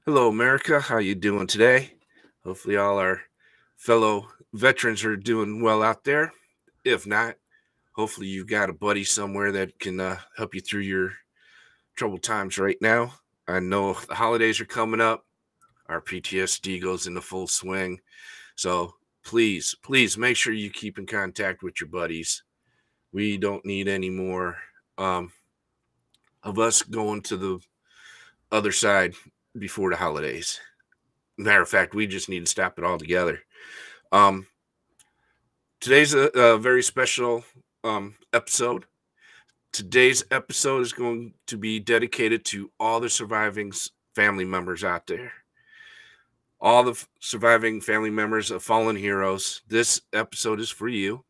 Hello, America. How you doing today? Hopefully, all our fellow veterans are doing well out there. If not, hopefully you've got a buddy somewhere that can help you through your troubled times right now. I know the holidays are coming up. Our PTSD goes into full swing. So please make sure you keep in contact with your buddies. We don't need any more um, of us going to the other side before the holidays. Matter of fact, we just need to stop it all together. Um, Today's a very special episode. Today's episode is going to be dedicated to all the surviving family members out there. All the surviving family members of fallen heroes. This episode is for you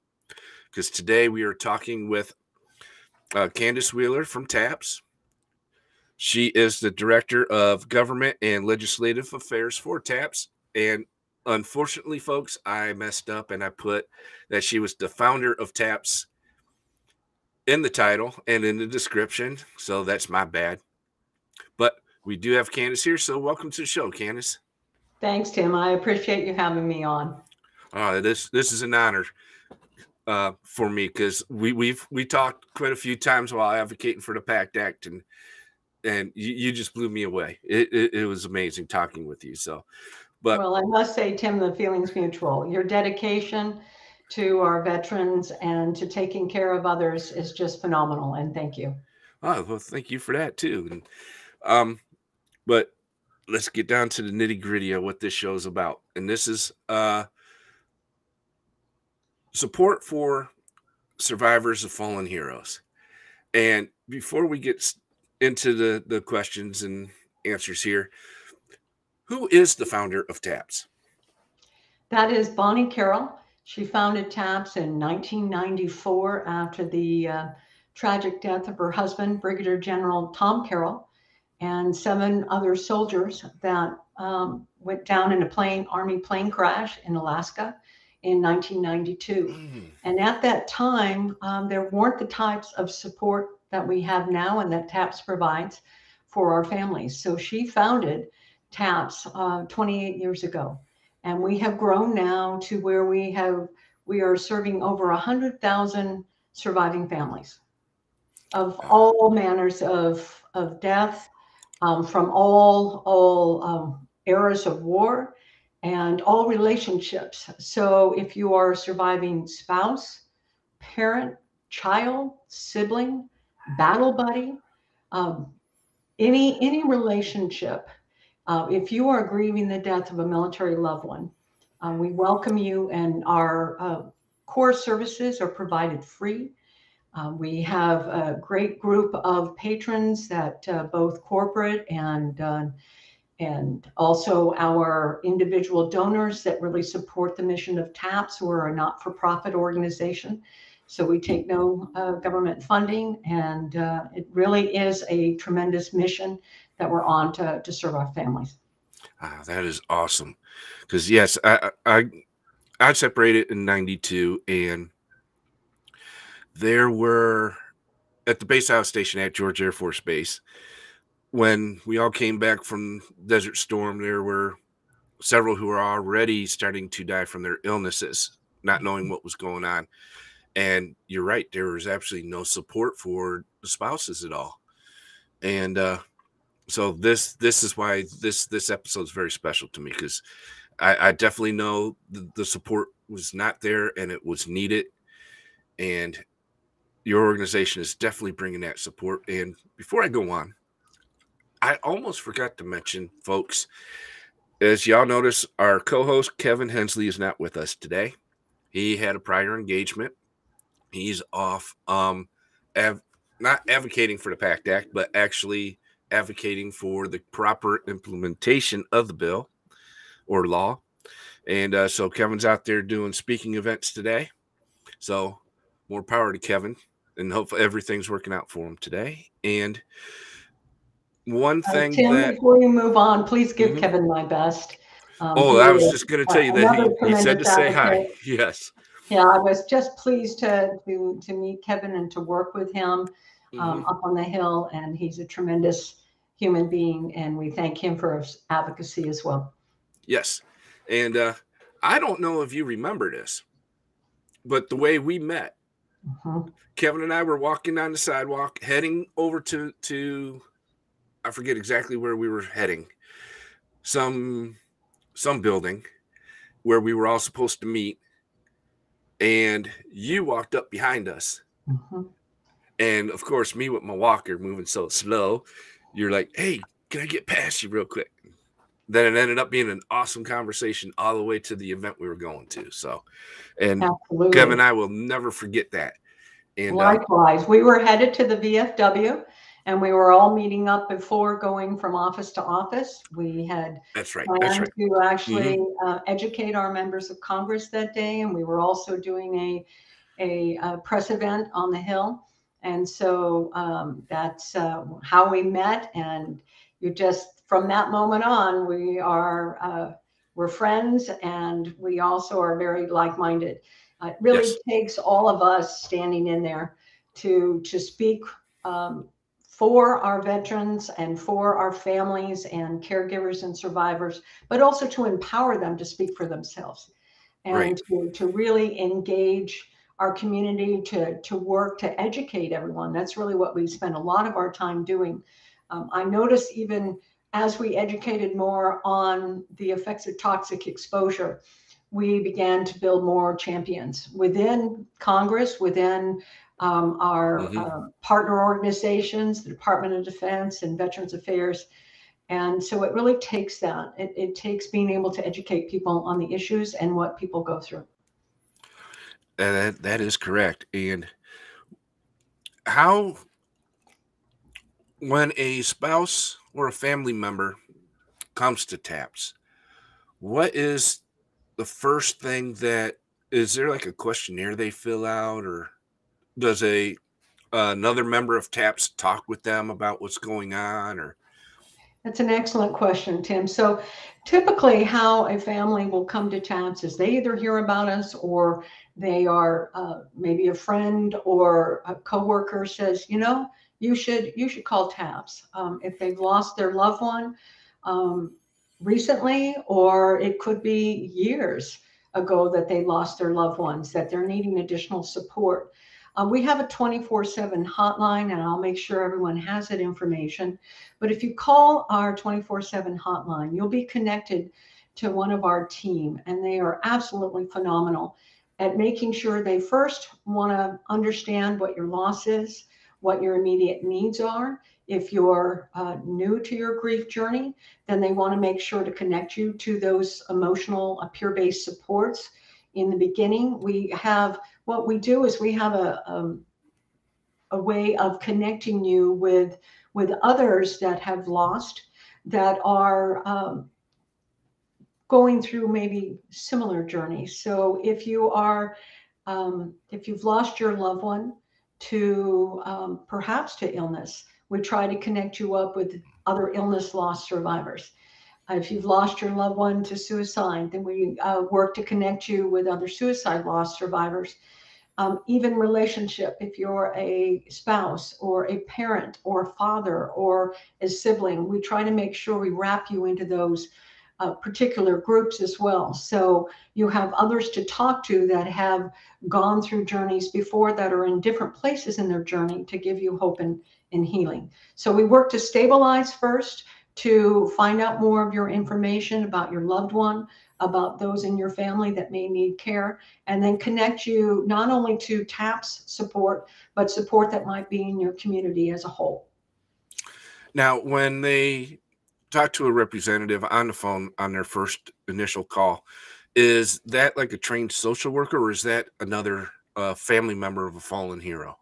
because today we are talking with Candace Wheeler from T.A.P.S. She is the Director of Government and Legislative Affairs for T.A.P.S. And unfortunately, folks, I messed up and I put that she was the founder of T.A.P.S. in the title and in the description. So that's my bad. But we do have Candace here. So welcome to the show, Candace. Thanks, Tim. I appreciate you having me on. This is an honor for me because we talked quite a few times while advocating for the PACT Act, and you just blew me away. It was amazing talking with you. So, but well, I must say, Tim, the feeling's mutual. Your dedication to our veterans and to taking care of others is just phenomenal, and thank you. Oh, well, thank you for that too. And but let's get down to the nitty gritty of what this show is about. And this is support for survivors of fallen heroes. And before we get into the questions and answers here, who is the founder of T.A.P.S? That is Bonnie Carroll. She founded T.A.P.S in 1994 after the tragic death of her husband, Brigadier General Tom Carroll, and 7 other soldiers that went down in a Army plane crash in Alaska in 1992. And at that time, there weren't the types of support that we have now and that T.A.P.S provides for our families. So she founded T.A.P.S 28 years ago. And we have grown now to where we are serving over 100,000 surviving families of all manners of death, from all eras of war and all relationships. So if you are a surviving spouse, parent, child, sibling, battle buddy, any relationship, if you are grieving the death of a military loved one, we welcome you, and our core services are provided free. We have a great group of patrons that both corporate and also our individual donors that really support the mission of T.A.P.S. We're a not-for-profit organization, so we take no government funding, and it really is a tremendous mission that we're on to serve our families. That is awesome. Because yes, I separated in '92, and there were at the base I was stationed at, George Air Force Base. When we all came back from Desert Storm, there were several who were already starting to die from their illnesses, not knowing what was going on. And you're right, there was absolutely no support for the spouses at all. And so this is why this episode is very special to me, because I definitely know the support was not there and it was needed. And your organization is definitely bringing that support. And before I go on, I almost forgot to mention, folks, as y'all notice, our co-host Kevin Hensley is not with us today. He had a prior engagement. He's off not advocating for the PACT Act, but actually advocating for the proper implementation of the bill or law. And so Kevin's out there doing speaking events today. So more power to Kevin, and hopefully everything's working out for him today. And one thing Tim, before you move on, please give Kevin my best. I was just going to tell you that he said to say hi. Yes. Yeah, I was just pleased to meet Kevin and to work with him up on the Hill, and he's a tremendous human being, and we thank him for his advocacy as well. Yes. And I don't know if you remember this, but the way we met, Mhm. Kevin and I were walking down the sidewalk, heading over to I forget exactly where we were heading, some some building where we were all supposed to meet, and you walked up behind us. Mhm. And of course, me with my walker moving so slow, you're like, "Hey, can I get past you real quick?" Then it ended up being an awesome conversation all the way to the event we were going to. So, and Kevin Absolutely. and I will never forget that. And Likewise, we were headed to the VFW, and we were all meeting up before going from office to office. We had that's right. That's planned right. to Hmm. actually educate our members of Congress that day, and we were also doing a press event on the Hill. And so that's how we met. And you just, from that moment on, we're friends, and we also are very like-minded. It really Yes. takes all of us standing in there to speak um, for our veterans and for our families and caregivers and survivors, but also to empower them to speak for themselves Right. and to really engage our community, to work to educate everyone. That's really what we spend a lot of our time doing. I notice even as we educated more on the effects of toxic exposure, we began to build more champions within Congress, within our Hmm. partner organizations, the Department of Defense and Veterans Affairs. And so it really takes that. It takes being able to educate people on the issues and what people go through. And that is correct. And how, when a spouse or a family member comes to TAPS, what is the first thing that is there like a questionnaire they fill out, or does a another member of TAPS talk with them about what's going on, or That's an excellent question, Tim. So typically how a family will come to TAPS is they either hear about us or they are maybe a friend or a coworker says, you should call TAPS if they've lost their loved one um, recently, or it could be years ago that they lost their loved ones, that they're needing additional support. We have a 24/7 hotline, and I'll make sure everyone has that information. But if you call our 24/7 hotline, you'll be connected to one of our team, and they are absolutely phenomenal at making sure they first want to understand what your loss is, what your immediate needs are. If you're new to your grief journey, then they want to make sure to connect you to those emotional, peer-based supports. In the beginning, what we do is we have a way of connecting you with others that have lost, that are going through maybe similar journeys. So if you've lost your loved one to perhaps to illness, we try to connect you up with other illness loss survivors. If you've lost your loved one to suicide, then we work to connect you with other suicide loss survivors. Even relationship, if you're a spouse or a parent or a father or a sibling, we try to make sure we wrap you into those particular groups as well. So you have others to talk to that have gone through journeys before, that are in different places in their journey, to give you hope and healing. So we work to stabilize first, to find out more of your information about your loved one, about those in your family that may need care, and then connect you not only to TAPS support, but support that might be in your community as a whole. now when they talk to a representative on the phone on their first initial call, is that like a trained social worker, or is that another family member of a fallen hero?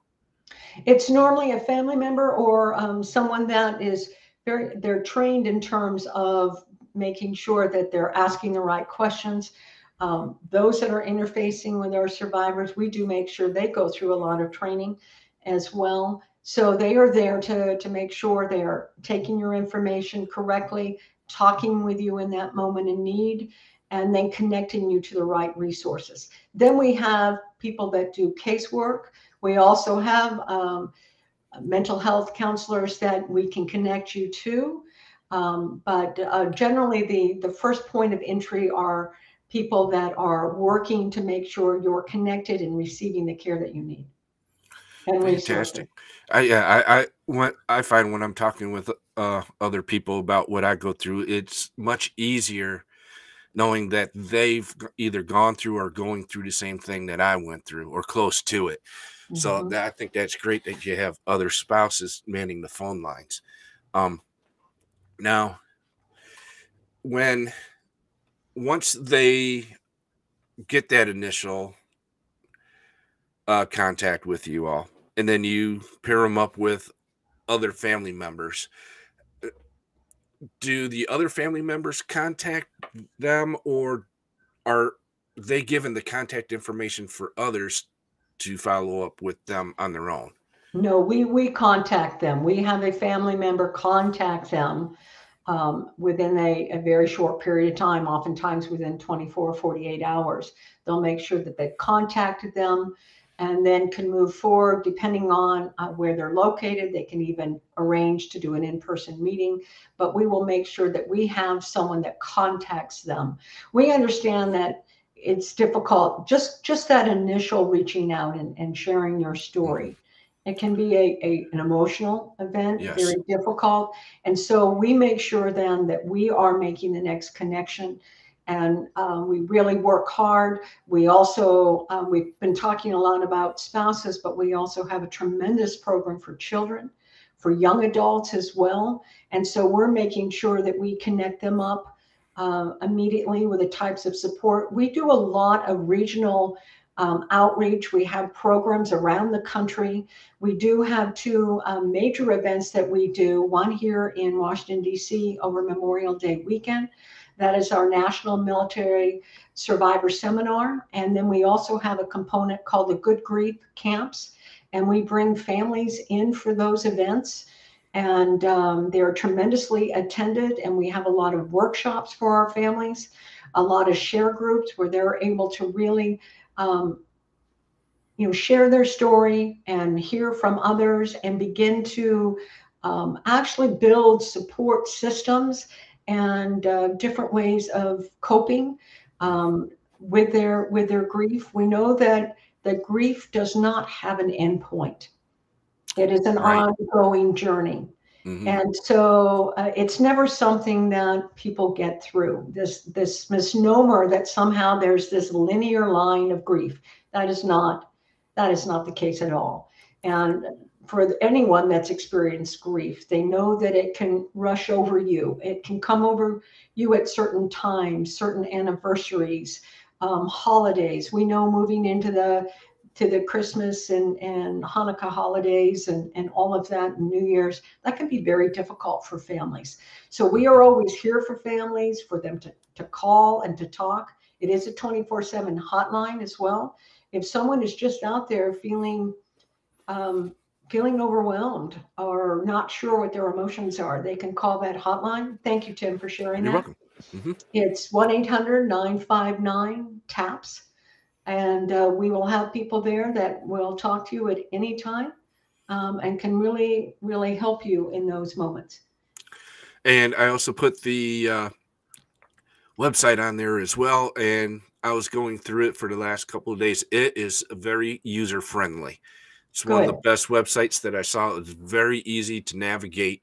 It's normally a family member or someone that is they're trained in terms of making sure that they're asking the right questions. Those that are interfacing with our survivors, we do make sure they go through a lot of training as well. So they are there to make sure they are taking your information correctly, talking with you in that moment in need, and then connecting you to the right resources. Then we have people that do casework. We also have mental health counselors that we can connect you to. But generally, the first point of entry are people that are working to make sure you're connected and receiving the care that you need and resources. Fantastic. I find when I'm talking with other people about what I go through, it's much easier knowing that they've either gone through or going through the same thing that I went through or close to it. So Mhm. I think that's great that you have other spouses manning the phone lines. Um, Now, when once they get that initial contact with you all, and then you pair them up with other family members, do the other family members contact them, or are they given the contact information for others to follow up with them on their own? No, we contact them. We have a family member contact them within a very short period of time, oftentimes within 24 or 48 hours. They'll make sure that they've contacted them and then can move forward depending on where they're located. They can even arrange to do an in-person meeting, but we will make sure that we have someone that contacts them. We understand that it's difficult, just that initial reaching out and sharing your Mhm. story. It can be an emotional event, Yes. very difficult. And so we make sure then that we are making the next connection. And we really work hard. We also, we've been talking a lot about spouses, but we also have a tremendous program for children, for young adults as well. And so we're making sure that we connect them up immediately with the types of support. We do a lot of regional outreach. We have programs around the country. We do have two major events that we do, one here in Washington, D.C. over Memorial Day weekend. That is our National Military Survivor Seminar. And then we also have a component called the Good Grief Camps. And we bring families in for those events. And they're tremendously attended. And we have a lot of workshops for our families, a lot of share groups where they're able to really um, share their story and hear from others and begin to actually build support systems and different ways of coping with their grief. We know that the grief does not have an endpoint. It is an Right. ongoing journey. Hmm. And so it's never something that people get through. This misnomer that somehow there's this linear line of grief. That is not that is not the case at all. And for anyone that's experienced grief, they know that it can rush over you. It can come over you at certain times, certain anniversaries, holidays. We know moving into the Christmas and Hanukkah holidays and all of that, and New Year's, that can be very difficult for families. So we Hmm. are always here for families, for them to call and to talk. It is a 24/7 hotline as well. If someone is just out there um, feeling overwhelmed or not sure what their emotions are, they can call that hotline. Thank you, Tim, for sharing You're that. welcome. Hmm. It's 1-800-959-TAPS. And we will have people there that will talk to you at any time and can really, really help you in those moments. And I also put the website on there as well. And I was going through it for the last couple of days. It is very user friendly. It's one of the Good. best websites that I saw. It's very easy to navigate.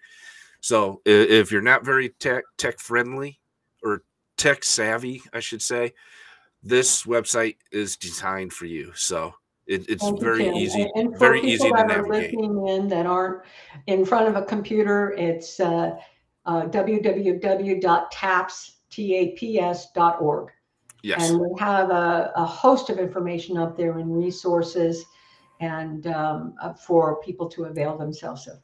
So if you're not very tech friendly or tech savvy, I should say, this website is designed for you. So it's Thank you, Tim. And for very people easy to that are navigate. listening in that aren't in front of a computer, it's www.taps.org. Yes. And we have a host of information up there and resources and for people to avail themselves of.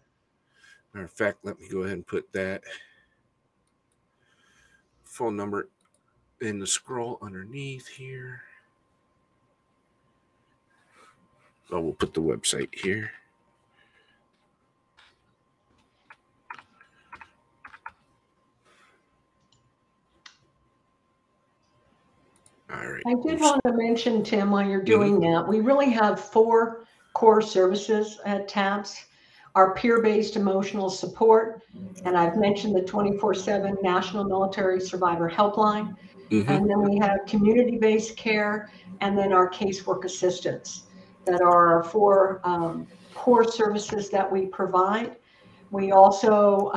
Matter of fact, let me go ahead and put that phone number in the scroll underneath here. Oh, we'll put the website here. All right. I did want to mention, Tim, while you're Mhm. doing that, we really have four core services at TAPS. our peer-based emotional support, and I've mentioned the 24/7 National Military Survivor Helpline. Mm-hmm. And then we have community-based care, and then our casework assistants that are our four core services that we provide. We also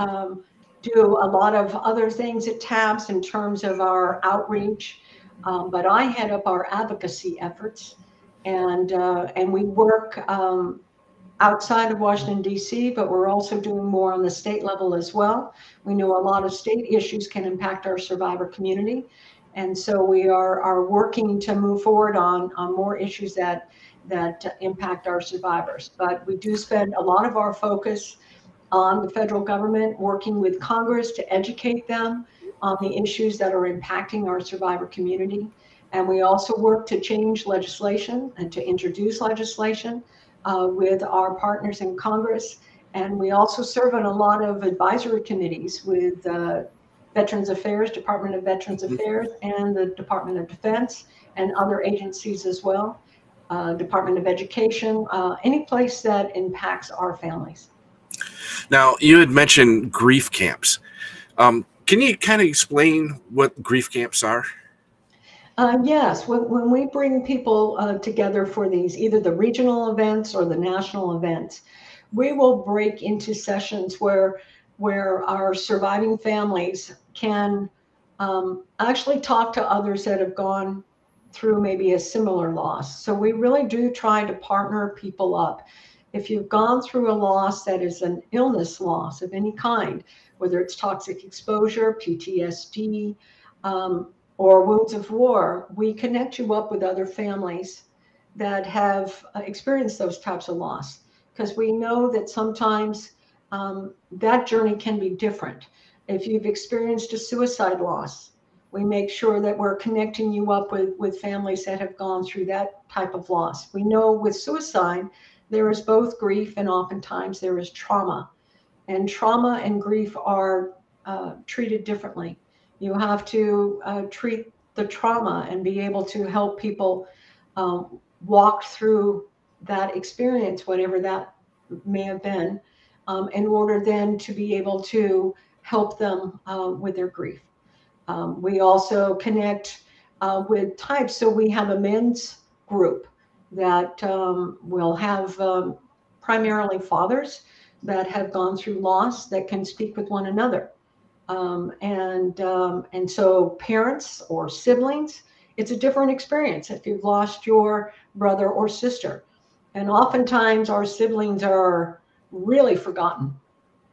do a lot of other things at T.A.P.S in terms of our outreach, but I head up our advocacy efforts, and we work outside of Washington, D.C., but we're also doing more on the state level as well. We know a lot of state issues can impact our survivor community. And so we are working to move forward on more issues that impact our survivors. But we do spend a lot of our focus on the federal government, working with Congress to educate them on the issues that are impacting our survivor community. And we also work to change legislation and to introduce legislation with our partners in Congress. And we also serve on a lot of advisory committees with Veterans Affairs, Department of Veterans Mm-hmm. Affairs, and the Department of Defense, and other agencies as well, Department of Education, any place that impacts our families. Now, you had mentioned grief camps. Can you kind of explain what grief camps are? Yes, when we bring people together for these, either the regional events or the national events, we will break into sessions where our surviving families can actually talk to others that have gone through maybe a similar loss. So we really do try to partner people up. If you've gone through a loss that is an illness loss of any kind, whether it's toxic exposure, PTSD, or wounds of war, we connect you up with other families that have experienced those types of loss. Because we know that sometimes that journey can be different. If you've experienced a suicide loss, we make sure that we're connecting you up with families that have gone through that type of loss. We know with suicide, there is both grief and oftentimes there is trauma. And trauma and grief are treated differently. You have to treat the trauma and be able to help people walk through that experience, whatever that may have been, in order then to be able to help them with their grief. We also connect with types. So we have a men's group that will have primarily fathers that have gone through loss that can speak with one another. And so parents or siblings, it's a different experience if you've lost your brother or sister. And oftentimes our siblings are really forgotten.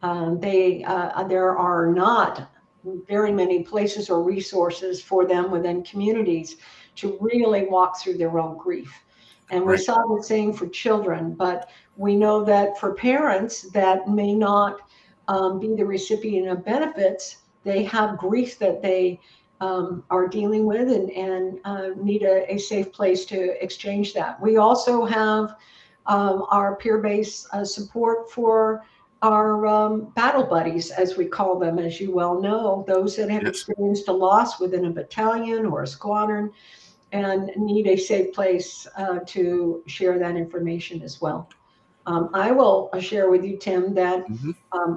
There are not very many places or resources for them within communities to really walk through their own grief. And we Right. saw the same for children, but we know that for parents that may not be the recipient of benefits, they have grief that they are dealing with and need a safe place to exchange that. We also have our peer-based support for our battle buddies, as we call them, as you well know, those that have Yes. experienced a loss within a battalion or a squadron and need a safe place to share that information as well. I will share with you, Tim, that Mm-hmm.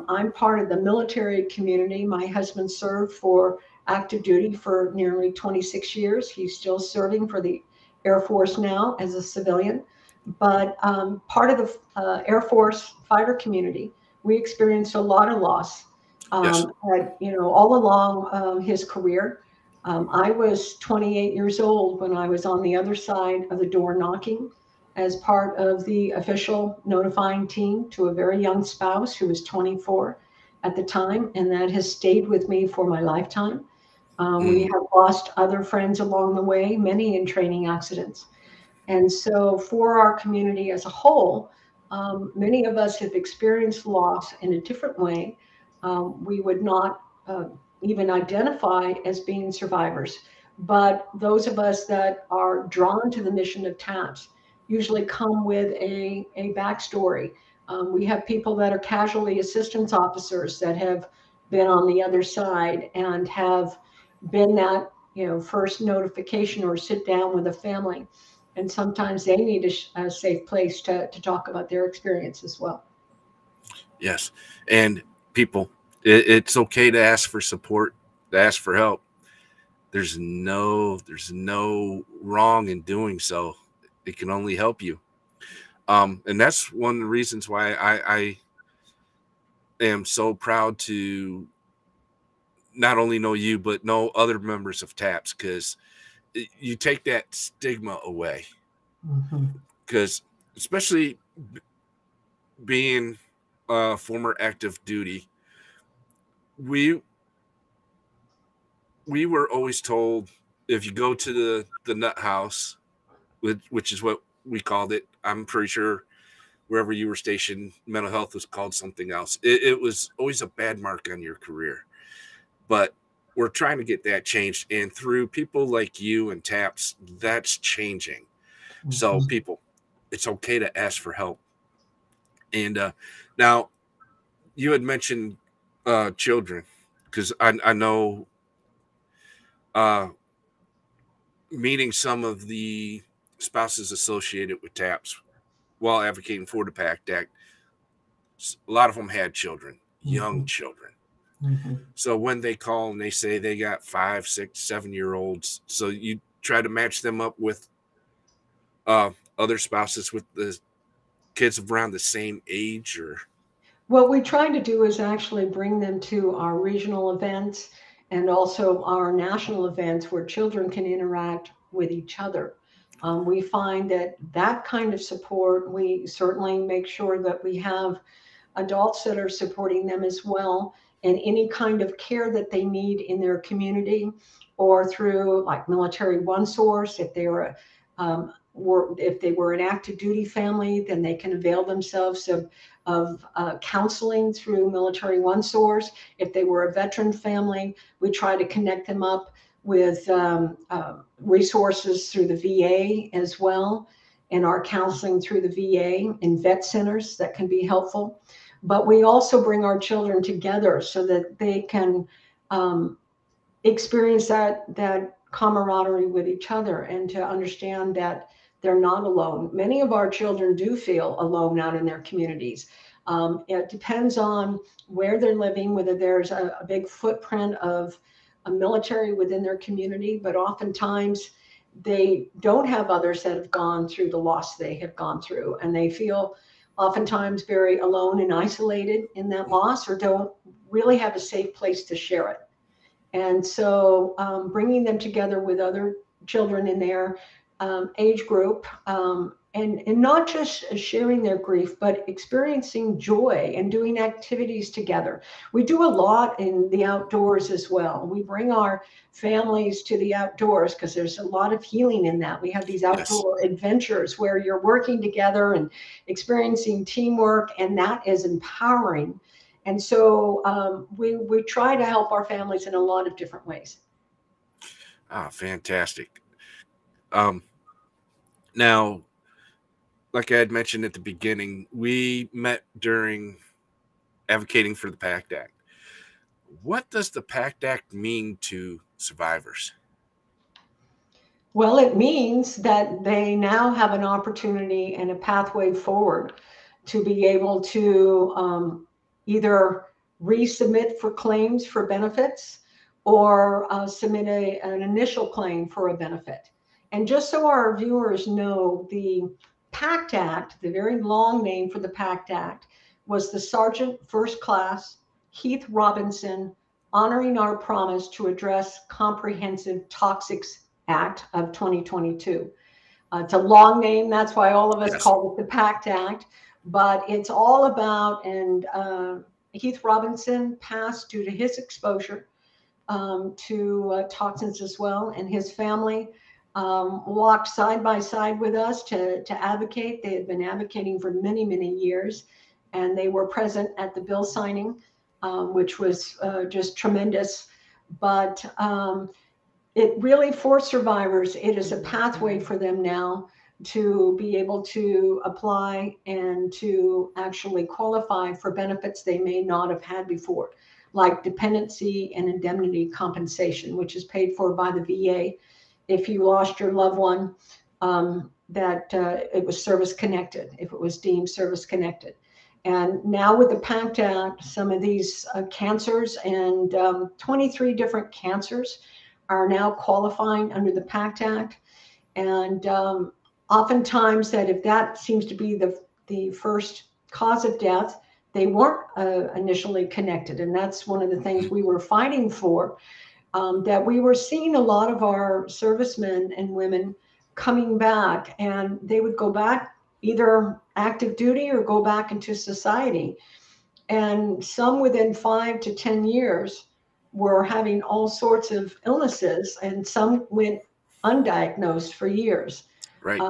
I'm part of the military community. My husband served for active duty for nearly 26 years. He's still serving for the Air Force now as a civilian. But part of the Air Force fighter community, we experienced a lot of loss. Yes. All along his career. I was 28 years old when I was on the other side of the door knocking as part of the official notifying team to a very young spouse who was 24 at the time, and that has stayed with me for my lifetime. We Mm. have lost other friends along the way, many in training accidents. And so, for our community as a whole, many of us have experienced loss in a different way. We would not even identify as being survivors. But those of us that are drawn to the mission of TAPS usually come with a backstory. We have people that are casualty assistance officers that have been on the other side and have been that first notification or sit down with a family, and sometimes they need a safe place to talk about their experience as well. Yes. And people, it's okay to ask for support, to ask for help. There's no wrong in doing so. It can only help you. And that's one of the reasons why I am so proud to not only know you but know other members of TAPS, because you take that stigma away. Mm-hmm. Because especially being former active duty, we we were always told, if you go to the nut house, which is what we called it. I'm pretty sure wherever you were stationed, mental health was called something else. It was always a bad mark on your career. But we're trying to get that changed. And through people like you and TAPS, that's changing. So, Mm-hmm. people, it's okay to ask for help. And now, you had mentioned children, because I know uh, meeting some of the spouses associated with TAPS while advocating for the PACT Act, a lot of them had children, young Mm-hmm. children. Mm-hmm. So when they call and they say they got 5, 6, 7 year olds, so you try to match them up with uh, other spouses with the kids around the same age, or What we try to do is actually bring them to our regional events and also our national events where children can interact with each other. We find that that kind of support, we certainly make sure that we have adults that are supporting them as well, and any kind of care that they need in their community or through like military one source. If they were if they were an active duty family, then they can avail themselves of counseling through military one source. If they were a veteran family, we try to connect them up with resources through the VA as well, and our counseling through the VA and vet centers that can be helpful. But we also bring our children together so that they can um, experience that camaraderie with each other and to understand that they're not alone. Many of our children do feel alone out in their communities. It depends on where they're living, whether there's a big footprint of a military within their community, but oftentimes they don't have others that have gone through the loss they have gone through, and they feel oftentimes very alone and isolated in that loss, or don't really have a safe place to share it. And so bringing them together with other children in their age group, and not just sharing their grief, but experiencing joy and doing activities together. We do a lot in the outdoors as well. We bring our families to the outdoors because there's a lot of healing in that. We have these yes, outdoor adventures where you're working together and experiencing teamwork, and that is empowering. And so we try to help our families in a lot of different ways. fantastic. Um, Now, like I had mentioned at the beginning, we met during advocating for the PACT Act. What does the PACT Act mean to survivors? Well, it means that they now have an opportunity and a pathway forward to be able to either resubmit for claims for benefits or submit an initial claim for a benefit. And just so our viewers know, the PACT Act, the very long name for the PACT Act, was the Sergeant First Class Keith Robinson Honoring Our Promise to Address Comprehensive Toxics Act of 2022. It's a long name. That's why all of us Yes, call it the PACT Act. But it's all about, and Heath Robinson passed due to his exposure to toxins as well. And his family walked side by side with us to advocate. They had been advocating for many, many years. And they were present at the bill signing, which was just tremendous. But it really, for survivors, it is a pathway for them now to be able to apply and to actually qualify for benefits they may not have had before, like dependency and indemnity compensation, which is paid for by the VA if you lost your loved one, that it was service connected, if it was deemed service connected. And now with the PACT Act, some of these cancers and 23 different cancers are now qualifying under the PACT Act. And oftentimes that if that seems to be the first cause of death, they weren't initially connected. And that's one of the things we were fighting for, that we were seeing a lot of our servicemen and women coming back, and they would go back either active duty or go back into society. And some within 5 to 10 years were having all sorts of illnesses, and some went undiagnosed for years, Right.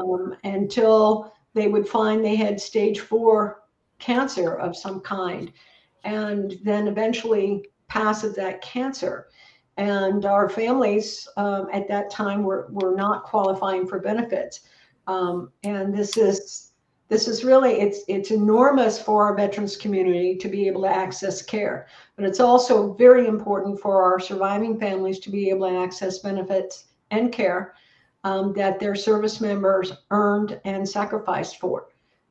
until they would find they had stage 4 cancer of some kind, and then eventually pass of that cancer. And our families at that time were not qualifying for benefits. And this is really, it's enormous for our veterans community to be able to access care, but it's also very important for our surviving families to be able to access benefits and care that their service members earned and sacrificed for.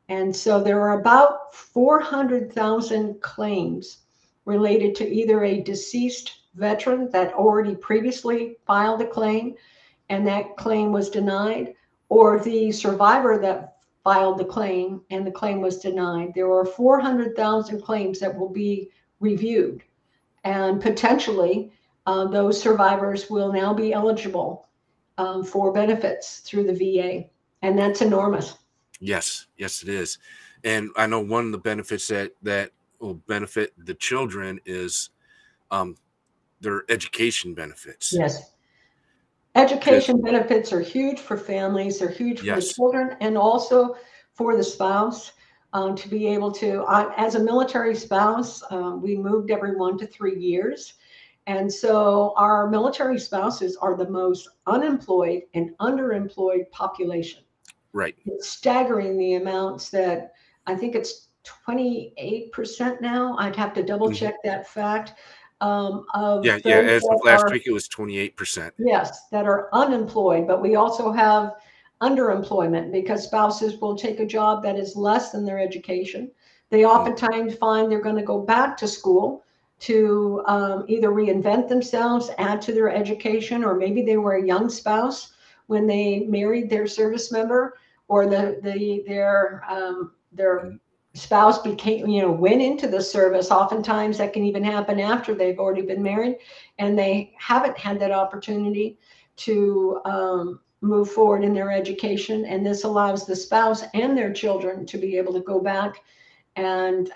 And so there are about 400,000 claims related to either a deceased veteran that already previously filed a claim and that claim was denied, or the survivor that filed the claim and the claim was denied. There are 400,000 claims that will be reviewed, and potentially those survivors will now be eligible for benefits through the VA, and that's enormous. Yes, yes, it is. And I know one of the benefits that will benefit the children is um, their education benefits. Yes. Because Education benefits are huge for families, they're huge for the yes, children, and also for the spouse, to be able to, as a military spouse, we moved every 1 to 3 years. And so our military spouses are the most unemployed and underemployed population. right. It's staggering the amounts that, I think it's 28% now. I'd have to double Hmm. check that fact, of Yeah, yeah. those As of that last are, week, it was 28%. yes, that are unemployed, but we also have underemployment because spouses will take a job that is less than their education. They Mm. oftentimes find they're going to go back to school to either reinvent themselves, add to their education, or maybe they were a young spouse when they married their service member, or their Mhm. spouse became, went into the service. Oftentimes that can even happen after they've already been married, and they haven't had that opportunity to move forward in their education. And this allows the spouse and their children to be able to go back and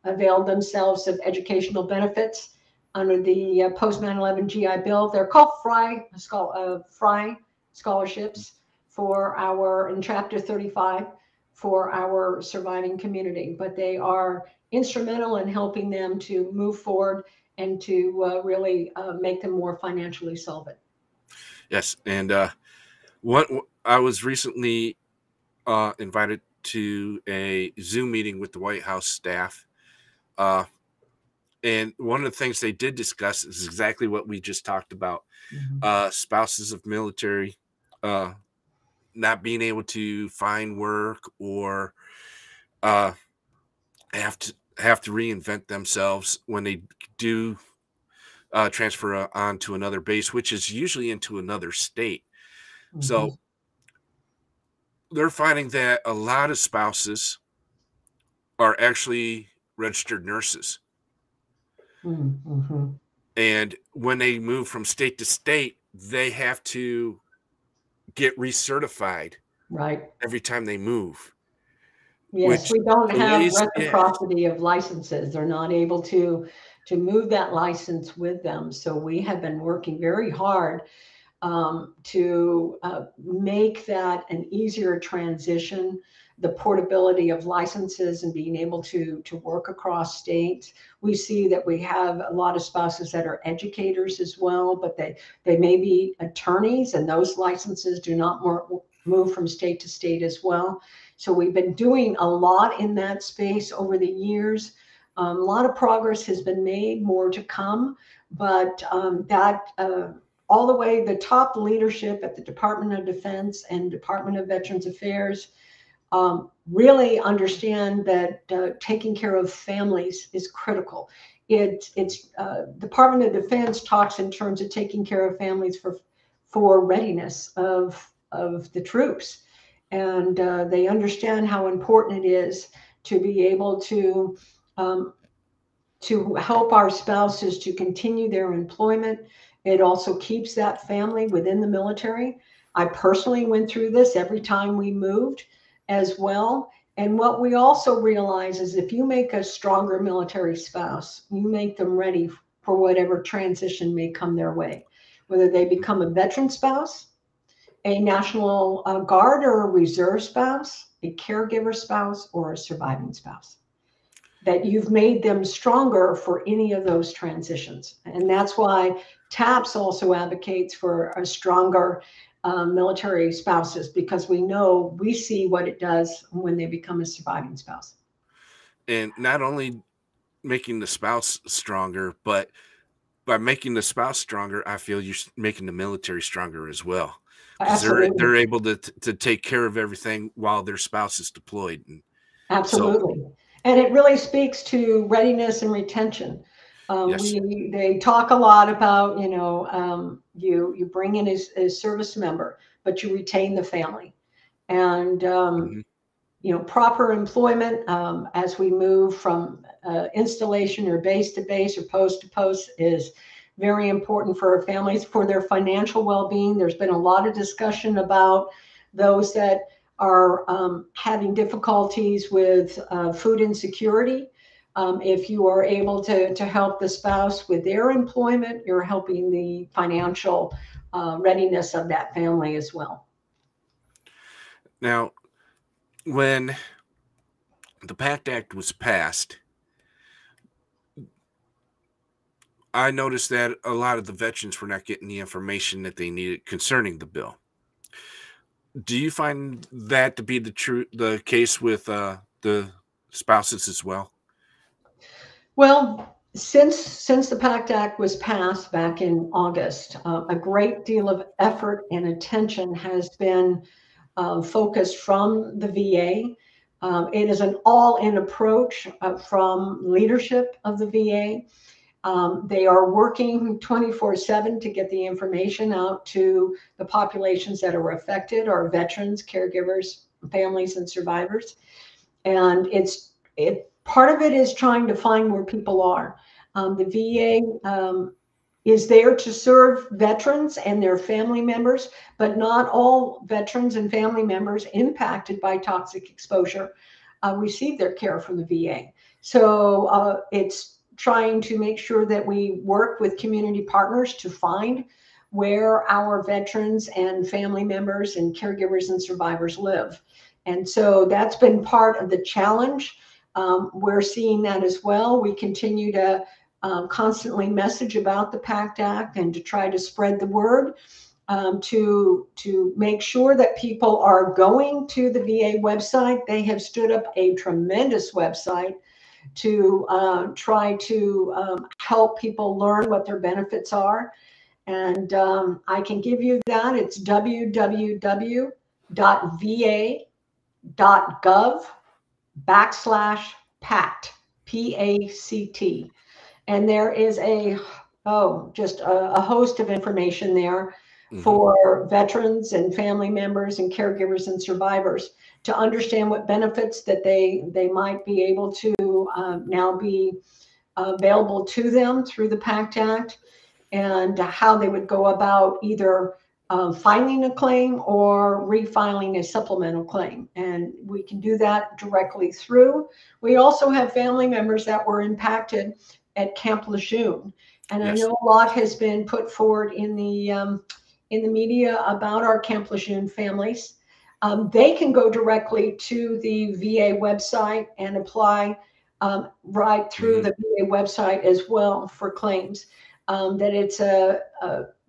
avail themselves of educational benefits under the post 9/11 GI Bill. They're called Fry scholarships for our in Chapter 35 for our surviving community, but they are instrumental in helping them to move forward and to really make them more financially solvent. Yes, and what I was recently invited to a Zoom meeting with the White House staff. Uh, and one of the things they did discuss is exactly what we just talked about: Mhm. spouses of military uh, not being able to find work, or uh, have to reinvent themselves when they do transfer on to another base, which is usually into another state. Mhm. So they're finding that a lot of spouses are actually registered nurses. Mhm. And when they move from state to state, they have to get recertified Right. every time they move, Yes, which we don't have delays. Yeah, reciprocity of licenses. They're not able to move that license with them. So we have been working very hard to make that an easier transition, the portability of licenses and being able to work across states. We see that we have a lot of spouses that are educators as well, but they may be attorneys, and those licenses do not move from state to state as well. So we've been doing a lot in that space over the years. A lot of progress has been made, more to come, but that all the way the top leadership at the Department of Defense and Department of Veterans Affairs really understand that taking care of families is critical. It's Department of Defense talks in terms of taking care of families for readiness of the troops, and they understand how important it is to be able um, to help our spouses to continue their employment. It also keeps that family within the military. I personally went through this every time we moved as well. And what we also realize is if you make a stronger military spouse, you make them ready for whatever transition may come their way, whether they become a veteran spouse, a National Guard or a reserve spouse, a caregiver spouse, or a surviving spouse, that you've made them stronger for any of those transitions. And that's why TAPS also advocates for a stronger military spouses, because we see what it does when they become a surviving spouse. And not only making the spouse stronger, but by making the spouse stronger, I feel you're making the military stronger as well, because Absolutely. they're able to take care of everything while their spouse is deployed. And so, Absolutely. And it really speaks to readiness and retention. yes. They talk a lot about, you bring in a service member, but you retain the family. And Hmm. proper employment as we move from installation or base to base or post to post is very important for our families, for their financial well-being. There's been a lot of discussion about those that are having difficulties with food insecurity. If you are able to help the spouse with their employment, you're helping the financial readiness of that family as well. Now, when the PACT Act was passed, I noticed that a lot of the veterans were not getting the information that they needed concerning the bill. Do you find that to be the case with the spouses as well? Well, since the PACT Act was passed back in August, a great deal of effort and attention has been focused from the VA. It is an all-in approach from leadership of the VA. They are working 24/7 to get the information out to the populations that are affected, our veterans, caregivers, families, and survivors. And it part of it is trying to find where people are. The VA is there to serve veterans and their family members, but not all veterans and family members impacted by toxic exposure receive their care from the VA. So it's trying to make sure that we work with community partners to find where our veterans and family members and caregivers and survivors live. And so that's been part of the challenge. We're seeing that as well. We continue to constantly message about the PACT Act and to try to spread the word, to make sure that people are going to the VA website. They have stood up a tremendous website to try to help people learn what their benefits are. And I can give you that. It's www.va.gov/PACT, PACT. And there is just a host of information there Hmm. for veterans and family members and caregivers and survivors to understand what benefits that they might be able to now be available to them through the PACT Act, and how they would go about either filing a claim or refiling a supplemental claim. And we can do that directly through. We also have family members that were impacted at Camp Lejeune. And I Yes. know a lot has been put forward in the media about our Camp Lejeune families. They can go directly to the VA website and apply right through Hmm. the VA website as well for claims. That it's a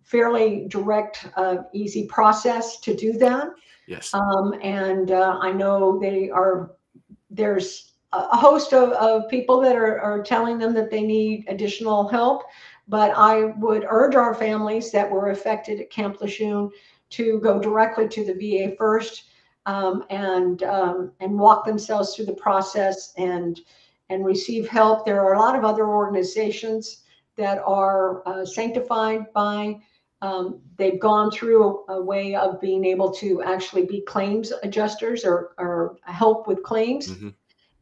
fairly direct, easy process to do that. Yes. And I know there's a host of people that are telling them that they need additional help. But I would urge our families that were affected at Camp Lejeune to go directly to the VA first. and walk themselves through the process and receive help. There are a lot of other organizations that are sanctified by. They've gone through a way of being able to actually be claims adjusters or help with claims. Mm-hmm.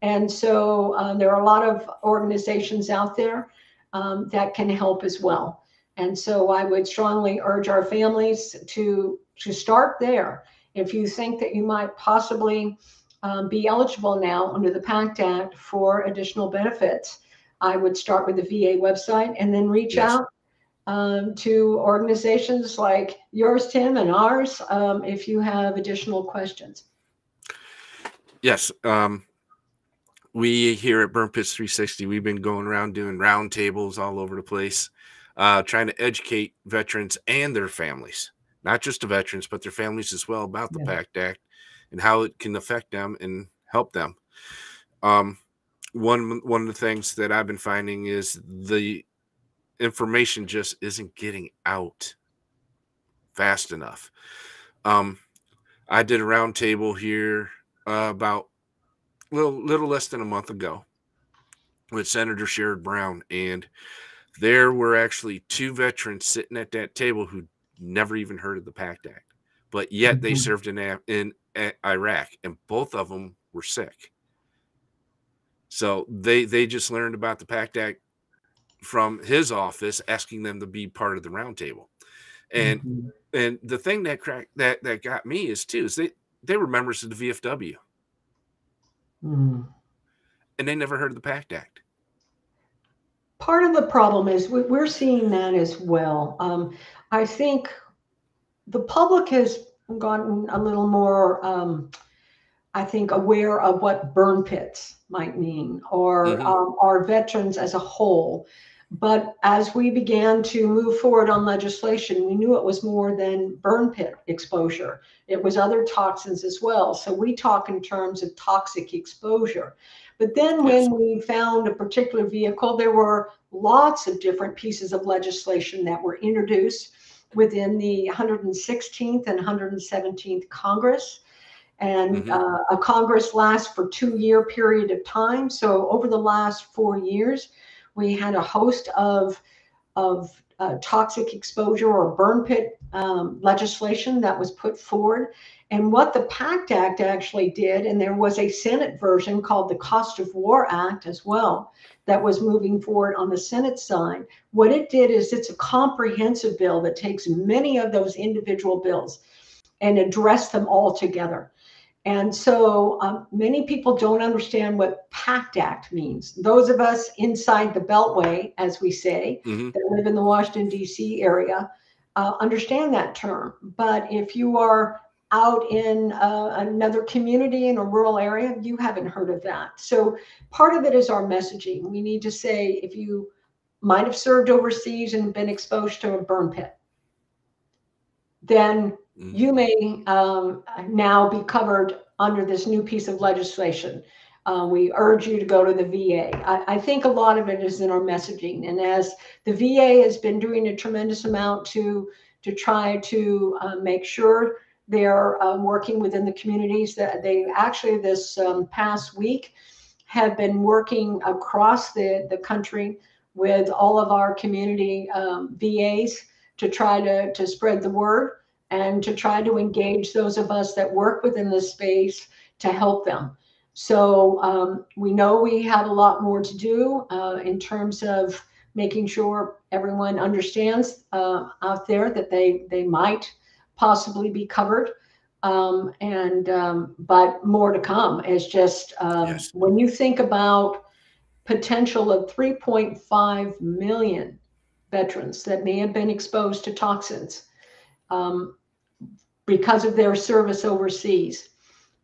And so there are a lot of organizations out there that can help as well. And so I would strongly urge our families to start there. If you think that you might possibly be eligible now under the PACT Act for additional benefits, I would start with the VA website and then reach Yes. out to organizations like yours, Tim, and ours if you have additional questions. Yes. We here at Burn Pits 360, we've been going around doing roundtables all over the place, trying to educate veterans and their families, not just the veterans, but their families as well, about the Yeah. PACT Act and how it can affect them and help them. Um, one of the things that I've been finding is the information just isn't getting out fast enough. Um, I did a roundtable here about little less than a month ago with Senator Sherrod Brown, and there were actually two veterans sitting at that table who never even heard of the PACT Act, but yet they Mhm. served in Iraq, and both of them were sick. So they just learned about the PACT Act from his office, asking them to be part of the roundtable. And Mhm. and the thing that got me is too is they were members of the VFW Mm. and they never heard of the PACT Act. Part of the problem is we're seeing that as well. I think the public has gotten a little more, I think, aware of what burn pits might mean or Hmm. our veterans as a whole. But as we began to move forward on legislation, we knew it was more than burn pit exposure. It was other toxins as well. So we talk in terms of toxic exposure. But then Yes. when we found a particular vehicle, there were lots of different pieces of legislation that were introduced within the 116th and 117th Congress. And Hmm. a Congress lasts for 2 year period of time. So over the last 4 years, we had a host of toxic exposure or burn pit legislation that was put forward. And what the PACT Act actually did, and there was a Senate version called the Cost of War Act as well, that was moving forward on the Senate side. What it did is it's a comprehensive bill that takes many of those individual bills and address them all together. And so many people don't understand what PACT Act means. Those of us inside the Beltway, as we say, Hmm. that live in the Washington, D.C. area, understand that term. But if you are out in another community in a rural area, you haven't heard of that. So part of it is our messaging. We need to say, if you might have served overseas and been exposed to a burn pit, then Hmm. you may now be covered under this new piece of legislation. We urge you to go to the VA. I think a lot of it is in our messaging. And as the VA has been doing a tremendous amount to try to make sure they're working within the communities, that they actually this past week have been working across the country with all of our community VAs to try to spread the word and to try to engage those of us that work within this space to help them. So we know we have a lot more to do in terms of making sure everyone understands out there that they might possibly be covered. But more to come. Is just Yes. when you think about potential of 3.5 million veterans that may have been exposed to toxins um, because of their service overseas.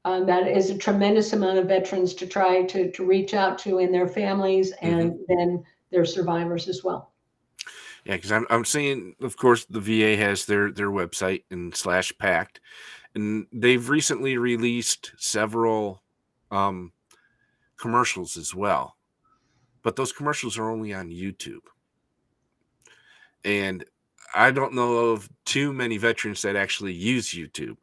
That is a tremendous amount of veterans to try to reach out to and their families Hmm. and then their survivors as well. Yeah, because I'm seeing, of course, the VA has their website and /pact, and they've recently released several um, commercials as well. But those commercials are only on YouTube, and I don't know of too many veterans that actually use YouTube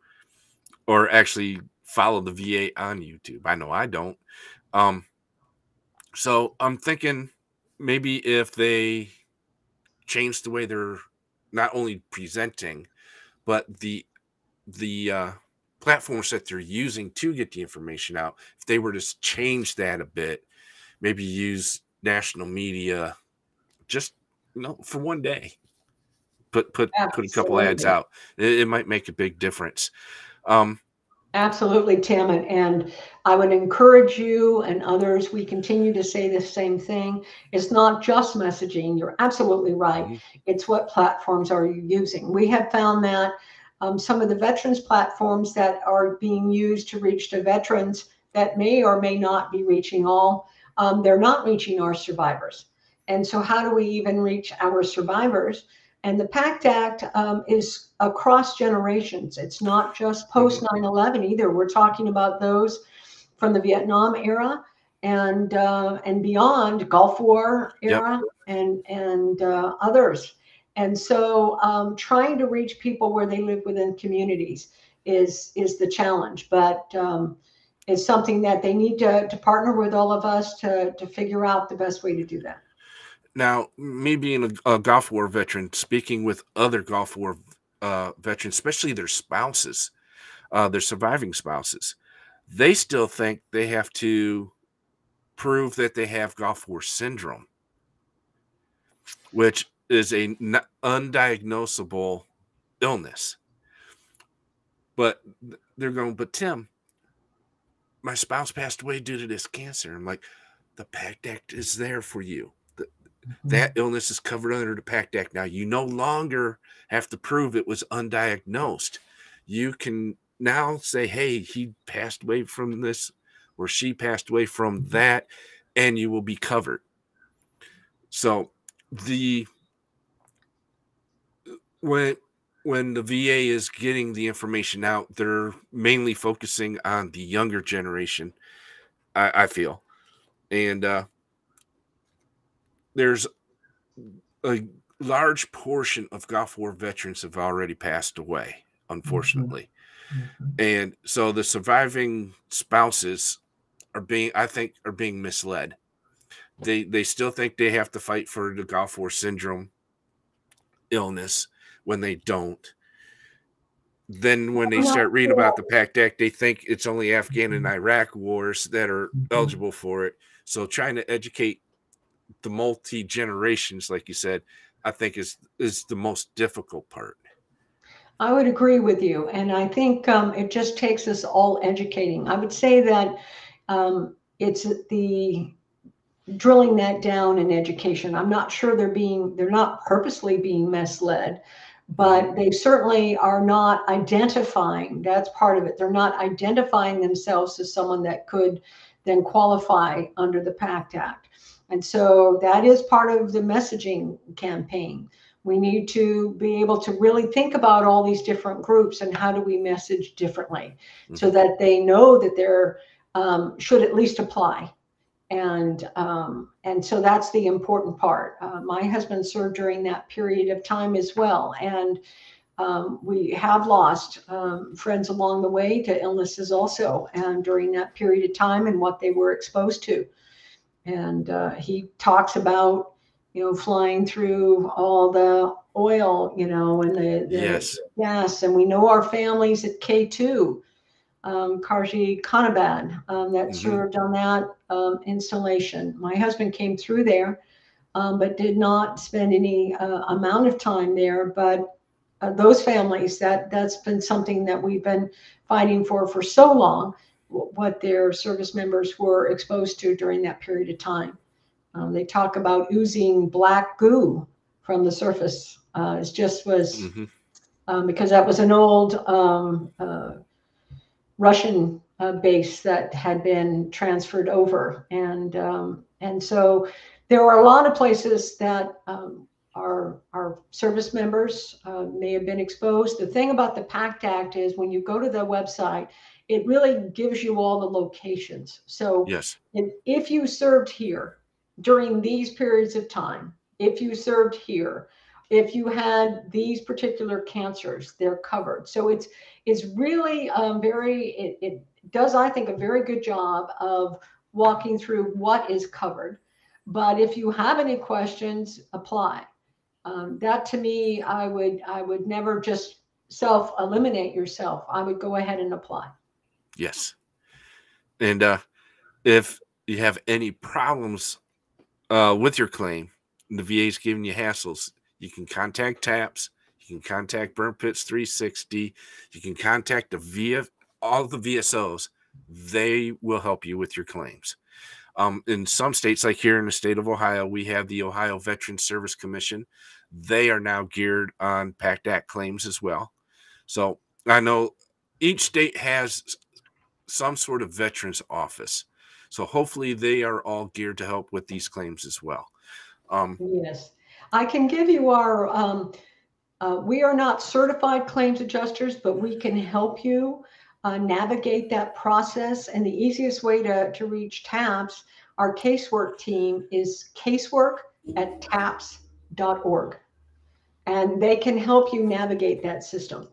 or actually follow the VA on YouTube. I know I don't. Um, so I'm thinking maybe if they change the way they're not only presenting, but the platforms that they're using to get the information out, if they were to change that a bit, maybe use national media just for one day, put a couple ads Absolutely. out, it might make a big difference. um Absolutely, Tim. And I would encourage you and others, we continue to say the same thing. It's not just messaging. You're absolutely right. mhm, It's what platforms are you using? We have found that some of the veterans platforms that are being used to reach the veterans that may or may not be reaching all, they're not reaching our survivors. And so, how do we even reach our survivors? And the PACT Act is across generations. It's not just mhm, post 9/11 either. We're talking about those from the Vietnam era and beyond, Gulf War yep. era, and others. And so, trying to reach people where they live within communities is the challenge, but it's something that they need to partner with all of us to figure out the best way to do that. Now, me being a Gulf War veteran, speaking with other Gulf War veterans, especially their spouses, their surviving spouses, they still think they have to prove that they have Gulf War syndrome, which is a undiagnosable illness. But they're going, but Tim, my spouse passed away due to this cancer. I'm like, the PACT Act is there for you. That Mhm. illness is covered under the PACT Act. Now, you no longer have to prove it was undiagnosed. You can now say, hey, he passed away from this or she passed away from that, and you will be covered. So the when when the VA is getting the information out, they're mainly focusing on the younger generation, I feel. And there's a large portion of Gulf War veterans have already passed away, Mhm. unfortunately. Mhm. And so the surviving spouses I think, are being misled. They still think they have to fight for the Gulf War syndrome illness when they don't. Then when they I'm not start reading about sure. the PACT Act, they think it's only Afghan and Iraq wars that are Mhm. eligible for it. So trying to educate the multi generations, like you said, I think is the most difficult part. I would agree with you. And I think it just takes us all educating. I would say that it's the drilling that down in education. I'm not sure they're not purposely being misled, Hmm. but they certainly are not identifying. That's part of it. They're not identifying themselves as someone that could then qualify under the PACT Act. And so that is part of the messaging campaign. We need to be able to really think about all these different groups and how do we message differently so Hmm. that they know that they're should at least apply and so that's the important part. My husband served during that period of time as well, and we have lost friends along the way to illnesses also, and during that period of time and what they were exposed to. And he talks about flying through all the oil, and the Yes. gas, and we know our families at K2 Karji Kanabad that Hmm. served on that installation. My husband came through there, but did not spend any amount of time there. But those families, that's been something that we've been fighting for so long, what their service members were exposed to during that period of time. They talk about oozing black goo from the surface. It just was Hmm. because that was an old Russian base that had been transferred over, and so there are a lot of places that our service members may have been exposed. The thing about the PACT Act is when you go to the website, it really gives you all the locations. So Yes. if you served here during these periods of time, if you served here, if you had these particular cancers, they're covered. So it's really it does, I think, a very good job of walking through what is covered. But if you have any questions, apply. That to me, I would never just self eliminate yourself. I would go ahead and apply. Yes. And if you have any problems with your claim, and the VA's giving you hassles, you can contact TAPS, you can contact Burn Pits 360, you can contact all the VSOs. They will help you with your claims. In some states, like here in the state of Ohio, we have the Ohio Veterans Service Commission. They are now geared on PACT Act claims as well. So I know each state has some sort of veterans office. So hopefully they are all geared to help with these claims as well. Yes, I can give you our. We are not certified claims adjusters, but we can help you navigate that process. And the easiest way to reach TAPS, our casework team, is casework@taps.org. And they can help you navigate that system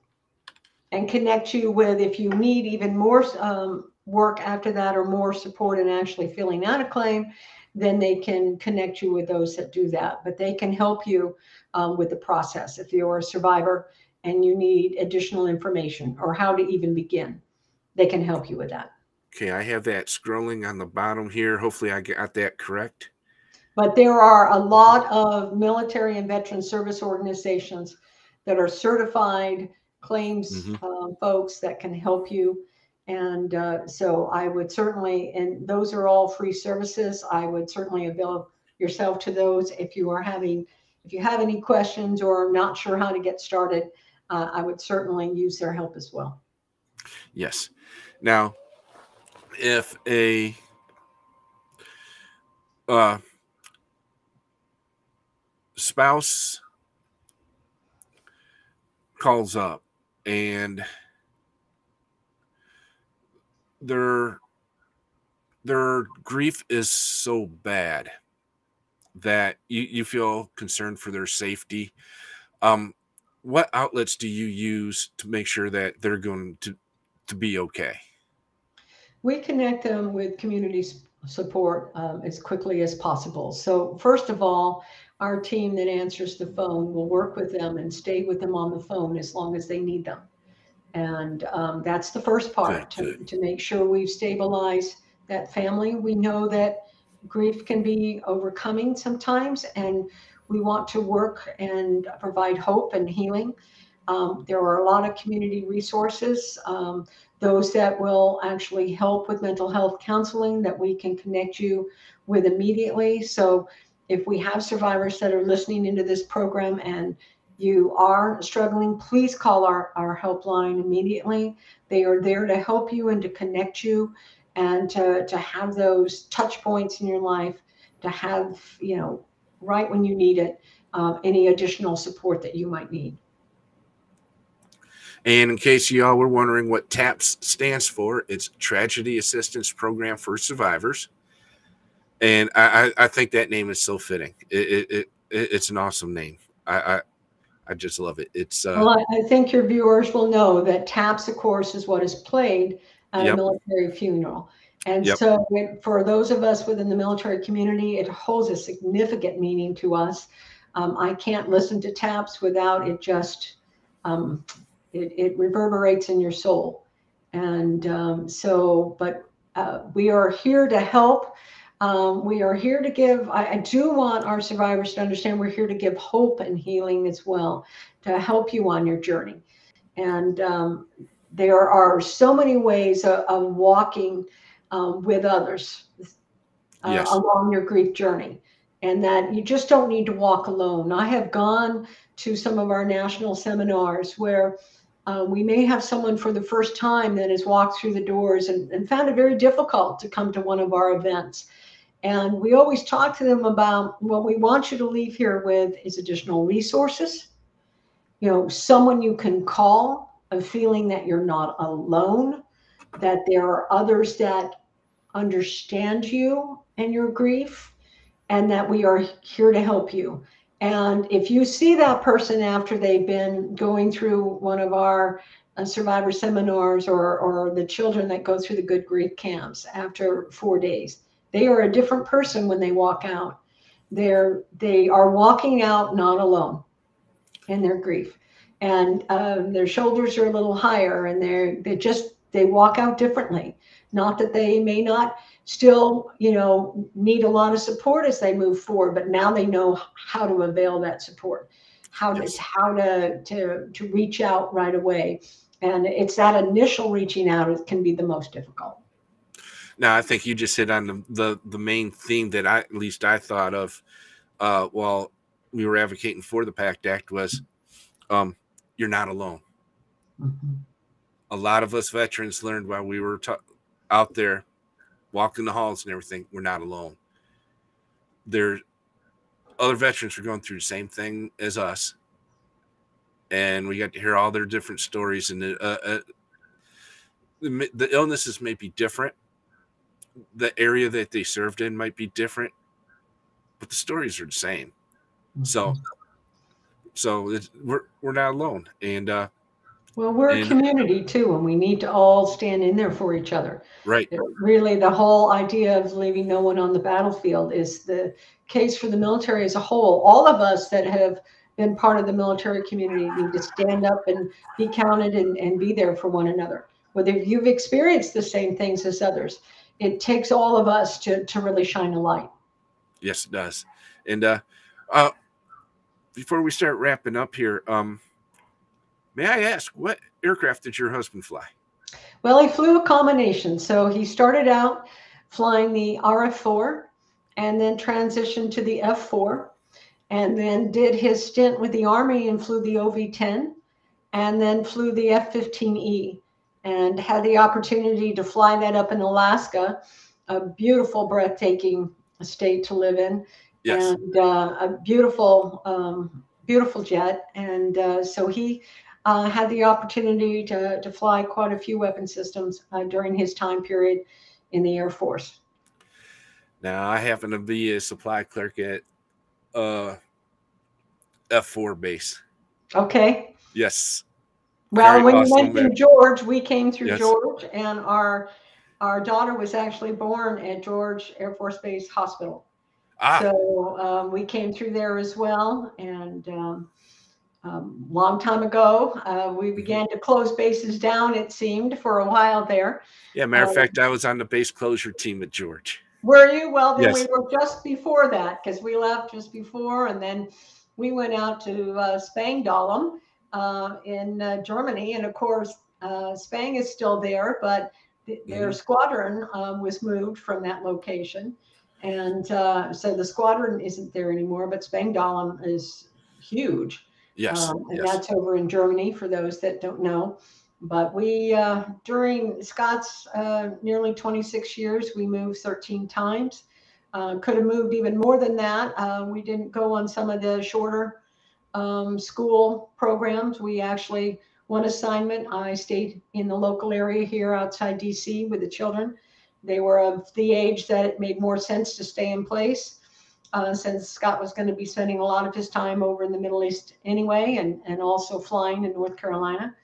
and connect you with, if you need even more work after that or more support in actually filling out a claim, then they can connect you with those that do that. But they can help you with the process if you're a survivor and you need additional information or how to even begin. They can help you with that. Okay, I have that scrolling on the bottom here. Hopefully I got that correct. But there are a lot of military and veteran service organizations that are certified claims folks that can help you. And so I would certainly, and those are all free services. I would certainly avail yourself to those if you have any questions or not sure how to get started. I would certainly use their help as well. Yes. Now, if a spouse calls up and their grief is so bad that you feel concerned for their safety, what outlets do you use to make sure that they're going to be okay? We connect them with community support as quickly as possible. So, first of all, our team that answers the phone will work with them and stay with them on the phone as long as they need them. And that's the first Good, part good. to make sure we've stabilized that family. We know that grief can be overcoming sometimes, and we want to work and provide hope and healing. There are a lot of community resources, those that will actually help with mental health counseling that we can connect you with immediately. So if we have survivors that are listening into this program and you are struggling, please call our helpline immediately. They are there to help you and to connect you and to have those touch points in your life, to have, right when you need it, any additional support that you might need. And in case y'all were wondering what TAPS stands for, it's Tragedy Assistance Program for Survivors. And I think that name is so fitting. It's an awesome name. I just love it. It's Well, I think your viewers will know that TAPS, of course, is what is played at a yep, military funeral. And yep, so for those of us within the military community, it holds a significant meaning to us. I can't listen to TAPS without it just, it reverberates in your soul. And but we are here to help. We are here to give, I do want our survivors to understand we're here to give hope and healing as well, to help you on your journey. And there are so many ways of walking with others yes, along your grief journey, and that you just don't need to walk alone. I have gone to some of our national seminars where we may have someone for the first time that has walked through the doors and found it very difficult to come to one of our events. And we always talk to them about what we want you to leave here with is additional resources, someone you can call, a feeling that you're not alone, that there are others that understand you and your grief, and that we are here to help you. And if you see that person after they've been going through one of our survivor seminars, or the children that go through the Good Grief camps after 4 days, they are a different person when they walk out. They are walking out not alone in their grief, and their shoulders are a little higher, and they walk out differently. Not that they may not still, need a lot of support as they move forward, but now they know how to avail that support, Yes. how to reach out right away. And it's that initial reaching out that can be the most difficult. Now, I think you just hit on the main theme that at least I thought of while we were advocating for the PACT Act was you're not alone. Mm-hmm. A lot of us veterans learned while we were out there walking the halls and everything, we're not alone. There, other veterans are going through the same thing as us, and we got to hear all their different stories. And the illnesses may be different, the area that they served in might be different, but the stories are the same. Mm-hmm. So we're not alone, and Well, we're a and community too, and we need to all stand in there for each other. right, Really, the whole idea of leaving no one on the battlefield is the case for the military as a whole. All of us that have been part of the military community need to stand up and be counted, and be there for one another. Whether you've experienced the same things as others, it takes all of us to really shine a light. yes, it does. And uh, before we start wrapping up here, may I ask what aircraft did your husband fly? Well, he flew a combination. So he started out flying the RF-4, and then transitioned to the F-4, and then did his stint with the Army and flew the OV-10, and then flew the F-15E, and had the opportunity to fly that up in Alaska, a beautiful, breathtaking state to live in, Yes. and a beautiful jet. And so he had the opportunity to fly quite a few weapon systems during his time period in the Air Force. Now I happen to be a supply clerk at uh, F4 base. Okay. Yes. Well, Very when you awesome. mentioned George, we came through Yes. George, and our daughter was actually born at George Air Force Base Hospital. Ah. So we came through there as well, and long time ago, we began to close bases down. It seemed for a while there. Yeah. Matter Uh, of fact, I was on the base closure team at George. were you? Well, then we Yes. were just before that, because we left just before, and then we went out to Spangdahlem in Germany, and of course, Spang is still there, but their squadron was moved from that location, and so the squadron isn't there anymore. But Spangdahlem is huge, Yes. and Yes. that's over in Germany for those that don't know. But we, during Scott's nearly 26 years, we moved 13 times. Could have moved even more than that. We didn't go on some of the shorter school programs. We actually, one assignment, I stayed in the local area here outside DC with the children. They were of the age that it made more sense to stay in place, since Scott was going to be spending a lot of his time over in the Middle East anyway, and also flying in North Carolina.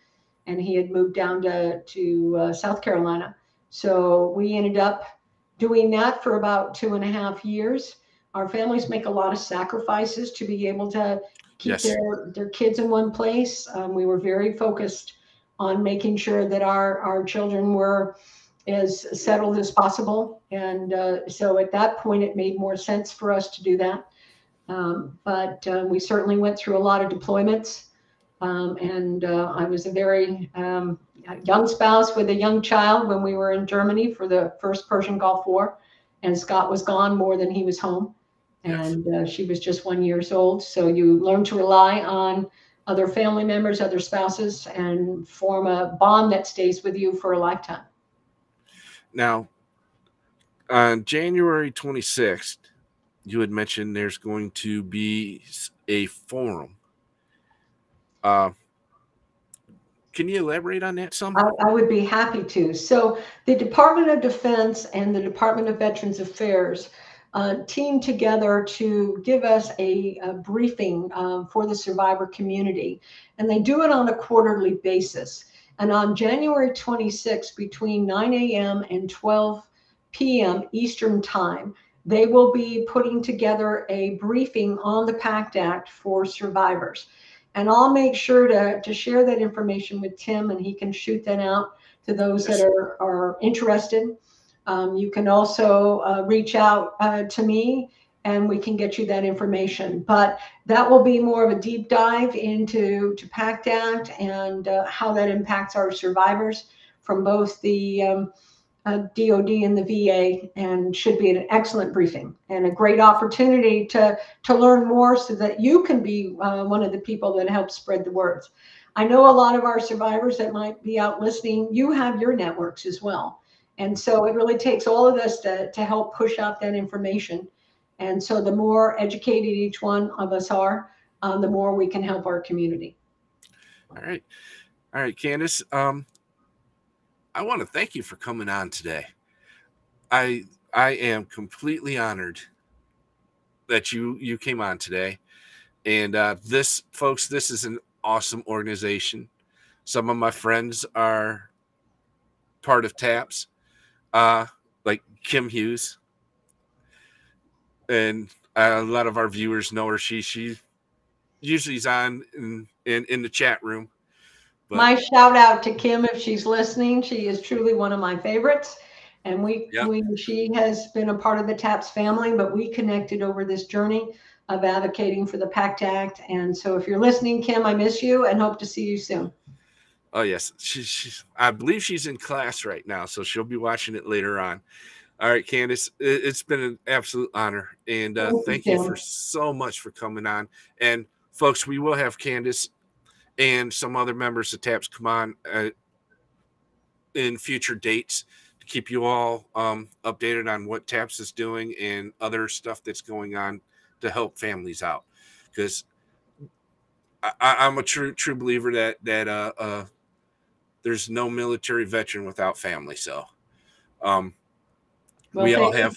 And he had moved down to South Carolina. So we ended up doing that for about 2.5 years. Our families make a lot of sacrifices to be able to keep Yes. their kids in one place. We were very focused on making sure that our children were as settled as possible. And so at that point, it made more sense for us to do that. But we certainly went through a lot of deployments. And I was a very young spouse with a young child when we were in Germany for the first Persian Gulf War. And Scott was gone more than he was home. Yes. And she was just 1 year old. So you learn to rely on other family members, other spouses, and form a bond that stays with you for a lifetime. Now, on January 26th, you had mentioned there's going to be a forum. Can you elaborate on that some? I would be happy to. So the Department of Defense and the Department of Veterans Affairs team together to give us a briefing for the survivor community. And they do it on a quarterly basis. And on January 26th, between 9 a.m. and 12 p.m. Eastern Time, they will be putting together a briefing on the PACT Act for survivors. And I'll make sure to share that information with Tim, and he can shoot that out to those that are interested. You can also reach out to me, and we can get you that information. But that will be more of a deep dive into PACT Act and how that impacts our survivors from both the DOD and the VA, and should be an excellent briefing and a great opportunity to learn more so that you can be one of the people that helps spread the words. I know a lot of our survivors that might be out listening, you have your networks as well. And so it really takes all of us to help push out that information. And so the more educated each one of us are, the more we can help our community. All right. All right, Candace. I want to thank you for coming on today. I am completely honored that you came on today. And this, folks, this is an awesome organization. Some of my friends are part of T.A.P.S, like Kim Hughes, and a lot of our viewers know her. She usually is on in the chat room. But my shout out to Kim if she's listening. She is truly one of my favorites. And she has been a part of the T.A.P.S family, but we connected over this journey of advocating for the PACT Act. And so if you're listening, Kim, I miss you and hope to see you soon. Oh, yes. I believe she's in class right now, so she'll be watching it later on. All right, Candace, it's been an absolute honor. And thank you for so much for coming on. And folks, we will have Candace and some other members of T.A.P.S come on in future dates to keep you all updated on what T.A.P.S is doing and other stuff that's going on to help families out. Because I'm a true believer that there's no military veteran without family. So well, we all have.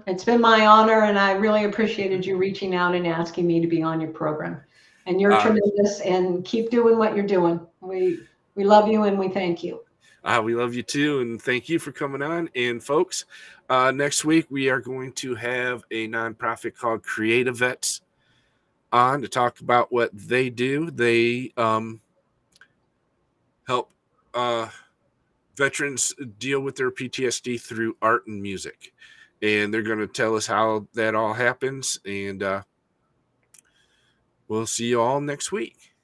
It's been my honor, and I really appreciated you reaching out and asking me to be on your program. And you're tremendous, and keep doing what you're doing. We love you, and we thank you. We love you too, and thank you for coming on. And folks, next week we are going to have a nonprofit called Creative Vets on to talk about what they do. They help veterans deal with their PTSD through art and music. And they're going to tell us how that all happens. And we'll see you all next week.